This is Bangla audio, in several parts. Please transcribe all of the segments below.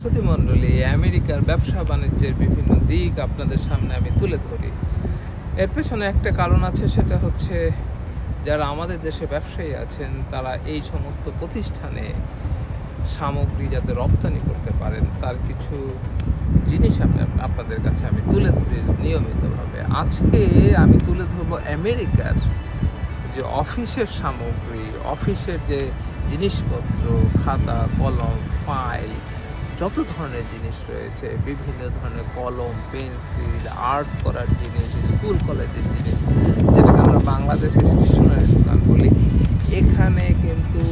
প্রতিমণ্ডলী আমেরিকার ব্যবসা বাণিজ্যের বিভিন্ন দিক আপনাদের সামনে আমি তুলে ধরি। এর পেছনে একটা কারণ আছে, সেটা হচ্ছে যারা আমাদের দেশে ব্যবসায়ী আছেন তারা এই সমস্ত প্রতিষ্ঠানে সামগ্রী যাতে রপ্তানি করতে পারেন তার কিছু জিনিস আপনাদের কাছে আমি তুলে ধরি নিয়মিতভাবে। আজকে আমি তুলে ধরবো আমেরিকার যে অফিসের সামগ্রী, অফিসের যে জিনিসপত্র, খাতা কলম ফাইল, যত ধরনের জিনিস রয়েছে, বিভিন্ন ধরনের কলম পেন্সিল, আর্ট করার জিনিস, স্কুল কলেজের জিনিস, যেটাকে আমরা বাংলাদেশে স্টেশনারি দোকান বলি, এখানে কিন্তু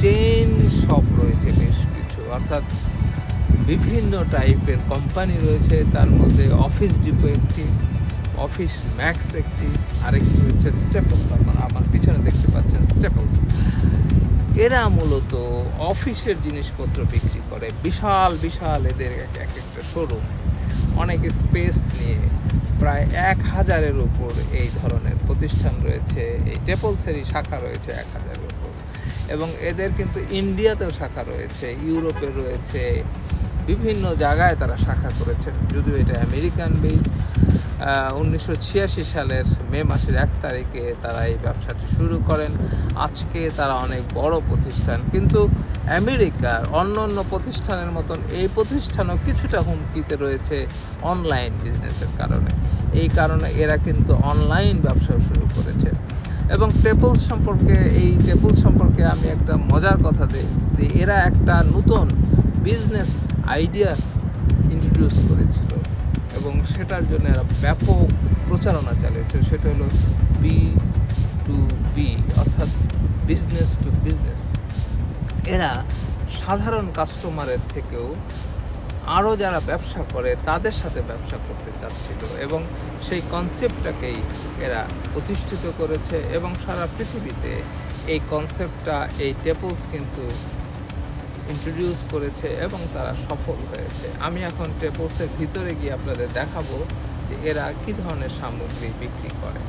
চেইন শপ রয়েছে বেশ কিছু, অর্থাৎ বিভিন্ন টাইপের কোম্পানি রয়েছে। তার মধ্যে অফিস ডিপো একটি, অফিস ম্যাক্স একটি, আরেকটি হচ্ছে স্টেপলস। আমার পিছনে দেখতে পাচ্ছেন স্টেপলস। এরা মূলত অফিসের জিনিসপত্র বিক্রি করে। বিশাল বিশাল এদের এক একটা শোরুম, অনেক স্পেস নিয়ে, প্রায় 1000-এর উপর এই ধরনের প্রতিষ্ঠান রয়েছে। এই স্টেপলসেরই শাখা রয়েছে 1000-এর উপর, এবং এদের কিন্তু ইন্ডিয়াতেও শাখা রয়েছে, ইউরোপে রয়েছে, বিভিন্ন জায়গায় তারা শাখা করেছেন। যদিও এটা আমেরিকান বেস। 1986 সালের মে মাসের 1 তারিখে তারা এই ব্যবসাটি শুরু করেন। আজকে তারা অনেক বড় প্রতিষ্ঠান, কিন্তু আমেরিকার অন্য অন্য প্রতিষ্ঠানের মতন এই প্রতিষ্ঠানও কিছুটা হুমকিতে রয়েছে অনলাইন বিজনেসের কারণে। এই কারণে এরা কিন্তু অনলাইন ব্যবসাও শুরু করেছে। এবং স্টেপলস সম্পর্কে আমি একটা মজার কথা দিই যে এরা একটা নতুন বিজনেস আইডিয়া ইন্ট্রোডিউস করেছিল, এবং সেটার জন্য এরা ব্যাপক প্রচারণা চালিয়েছে। সেটা হলো B2B, অর্থাৎ বিজনেস টু বিজনেস। এরা সাধারণ কাস্টমারের থেকেও আরও যারা ব্যবসা করে তাদের সাথে ব্যবসা করতে চাচ্ছিল, এবং সেই কনসেপ্টটাকেই এরা প্রতিষ্ঠিত করেছে, এবং সারা পৃথিবীতে এই কনসেপ্টটা এই স্টেপলস কিন্তু ইন্ট্রোডিউস করেছে, এবং তারা সফল হয়েছে। আমি এখন স্টেপলসের ভিতরে গিয়ে আপনাদের দেখাবো যে এরা কী ধরনের সামগ্রী বিক্রি করে।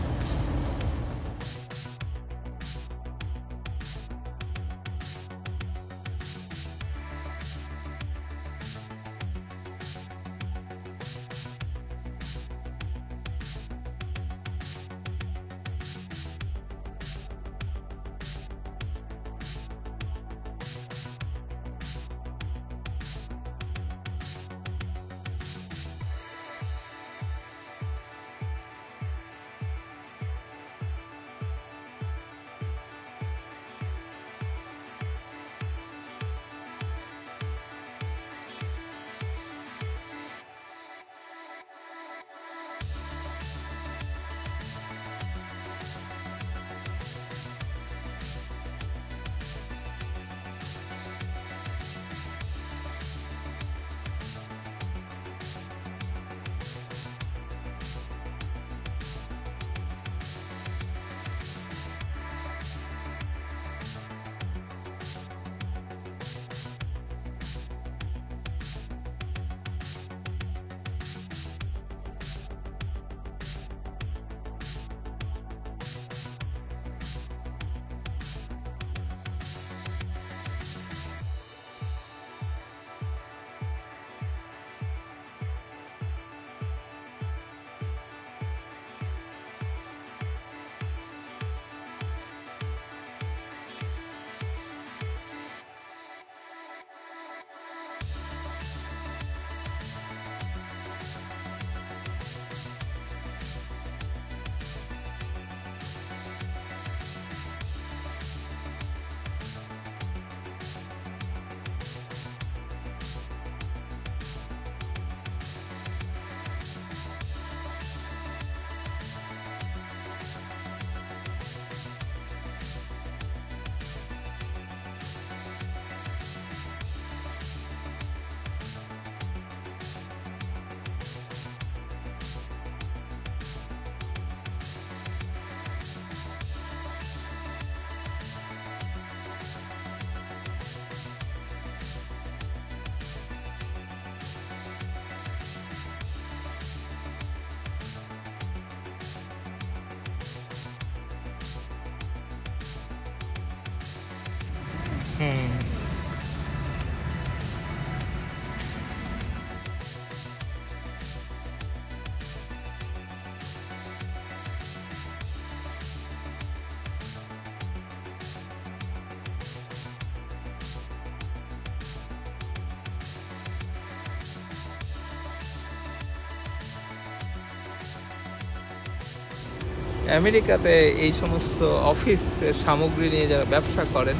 আমেরিকাতে এই সমস্ত অফিসের সামগ্রী নিয়ে যারা ব্যবসা করেন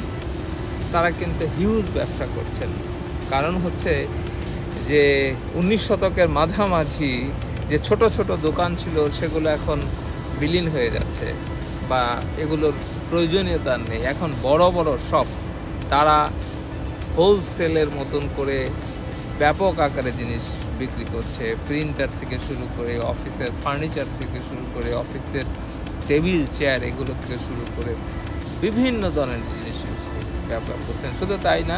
তারা কিন্তু হিউজ ব্যবসা করছেন। কারণ হচ্ছে যে 19 শতকের মাঝামাঝি যে ছোট ছোট দোকান ছিল সেগুলো এখন বিলীন হয়ে যাচ্ছে বা এগুলোর প্রয়োজনীয়তা নেই। এখন বড় বড় শপ তারা হোলসেলের মতন করে ব্যাপক আকারে জিনিস বিক্রি করছে। প্রিন্টার থেকে শুরু করে অফিসের ফার্নিচার থেকে শুরু করে অফিসের টেবিল চেয়ার এগুলো থেকে শুরু করে বিভিন্ন ধরনের জিনিস ব্যবহার করছেন। শুধু তাই না,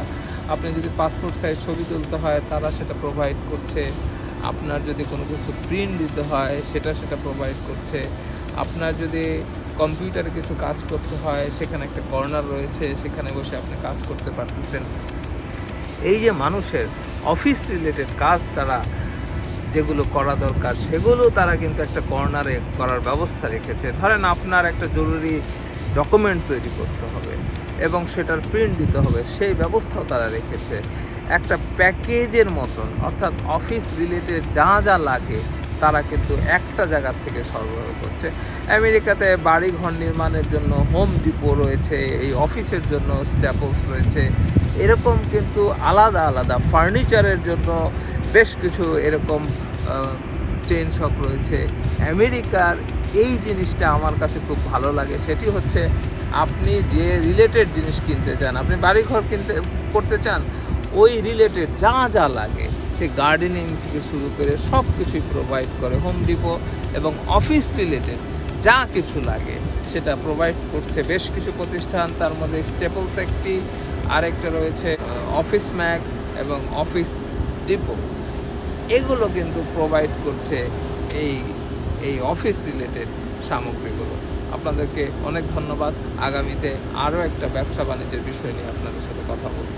আপনি যদি পাসপোর্ট সাইজ ছবি তুলতে হয় তারা সেটা প্রোভাইড করছে। আপনার যদি কোনো কিছু প্রিন্ট দিতে হয় সেটা প্রোভাইড করছে। আপনার যদি কম্পিউটারে কিছু কাজ করতে হয় সেখানে একটা কর্নার রয়েছে, সেখানে বসে আপনি কাজ করতে পারতেছেন। এই যে মানুষের অফিস রিলেটেড কাজ তারা যেগুলো করা দরকার সেগুলো তারা কিন্তু একটা কর্নারে করার ব্যবস্থা রেখেছে। ধরেন আপনার একটা জরুরি ডকুমেন্ট তৈরি করতে হবে এবং সেটার প্রিন্ট দিতে হবে, সেই ব্যবস্থাও তারা রেখেছে। একটা প্যাকেজের মতন, অর্থাৎ অফিস রিলেটেড যা যা লাগে তারা কিন্তু একটা জায়গার থেকে সরবরাহ করছে। আমেরিকাতে বাড়ি ঘর নির্মাণের জন্য হোম ডিপো রয়েছে, এই অফিসের জন্য স্ট্যাপলস রয়েছে, এরকম কিন্তু আলাদা আলাদা ফার্নিচারের জন্য বেশ কিছু এরকম চেইন শপ রয়েছে। আমেরিকার এই জিনিসটা আমার কাছে খুব ভালো লাগে, সেটি হচ্ছে আপনি যে রিলেটেড জিনিস কিনতে চান, আপনি বাড়িঘর করতে চান, ওই রিলেটেড যা যা লাগে সে গার্ডেনিং থেকে শুরু করে সব কিছুই প্রোভাইড করে হোম ডিপো। এবং অফিস রিলেটেড যা কিছু লাগে সেটা প্রোভাইড করছে বেশ কিছু প্রতিষ্ঠান। তার মধ্যে স্টেপলস একটি, আরেকটা রয়েছে অফিস ম্যাক্স এবং অফিস ডিপো। এগুলো কিন্তু প্রোভাইড করছে এই অফিস রিলেটেড সামগ্রীগুলো। আপনাদেরকে অনেক ধন্যবাদ। আগামীতে আরও একটা ব্যবসা বাণিজ্যের বিষয় নিয়ে আপনাদের সাথে কথা বলব।